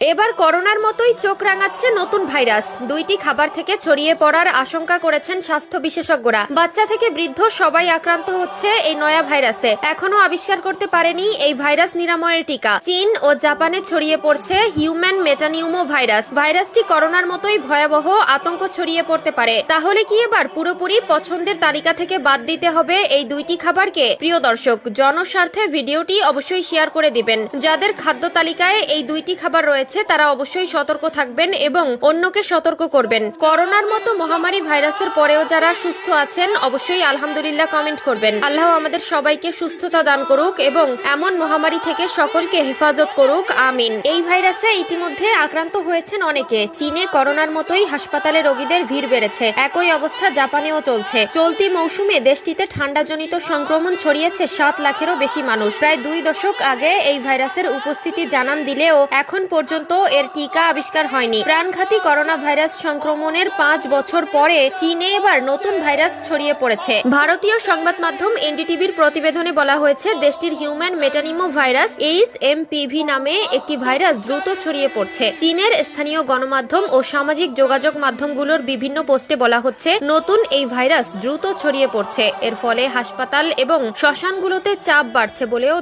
এবার করোনার মতোই চোখ রাঙাচ্ছে নতুন ভাইরাস। দুইটি খাবার থেকে ছড়িয়ে পড়ার আশঙ্কা করেছেন স্বাস্থ্য বিশেষজ্ঞরা। বাচ্চা থেকে বৃদ্ধ সবাই আক্রান্ত হচ্ছে এই নয়া ভাইরাসে। এখনো আবিষ্কার করতে পারেনি এই ভাইরাস নিরাময়ের টিকা। চীন ও জাপানে ছড়িয়ে পড়ছে হিউম্যান মেটানিউমো ভাইরাস। ভাইরাসটি করোনার মতোই ভয়াবহ, আতঙ্ক ছড়িয়ে পড়তে পারে। তাহলে কি এবার পুরোপুরি পছন্দের তালিকা থেকে বাদ দিতে হবে এই দুইটি খাবারকে? প্রিয় দর্শক, জনস্বার্থে ভিডিওটি অবশ্যই শেয়ার করে দিবেন। যাদের খাদ্য তালিকায় এই দুইটি খাবার রয়েছে তারা অবশ্যই সতর্ক থাকবেন এবং অন্যকে সতর্ক করবেন। করোনার মতো মহামারী ভাইরাসের পরেও যারা সুস্থ আছেন অবশ্যই আলহামদুলিল্লাহ কমেন্ট করবেন। আল্লাহ আমাদের সবাইকে সুস্থতা দান করুক এবং এমন মহামারী থেকে সকলকে হেফাজত করুক, আমিন। এই ভাইরাসে ইতিমধ্যে আক্রান্ত হয়েছেন অনেকে। চীনে করোনার মতোই হাসপাতালে রোগীদের ভিড় বেড়েছে। একই অবস্থা জাপানেও চলছে। চলতি মৌসুমে দেশটিতে ঠান্ডাজনিত সংক্রমণ ছড়িয়েছে 7 লাখেরও বেশি মানুষ। প্রায় 2 দশক আগে এই ভাইরাসের উপস্থিতি জানান দিলেও এখন পর্যন্ত এর টিকা আবিষ্কার হয়নি। প্রাণঘাতী করোনা ভাইরাস সংক্রমণের 5 বছর পরে চীনে এবার নতুন ভাইরাস ছড়িয়ে পড়েছে। ভারতীয় সংবাদ মাধ্যম এনডিটিভির প্রতিবেদনে বলা হয়েছে, দেশটির হিউম্যান মেটানিমো ভাইরাস HMPV নামে একটি ভাইরাস দ্রুত ছড়িয়ে পড়ছে। চীনের স্থানীয় গণমাধ্যম ও সামাজিক যোগাযোগ মাধ্যমগুলোর বিভিন্ন পোস্টে বলা হচ্ছে, নতুন এই ভাইরাস দ্রুত ছড়িয়ে পড়ছে। এর ফলে হাসপাতাল এবং শ্মশানগুলোতে চাপ বাড়ছে বলেও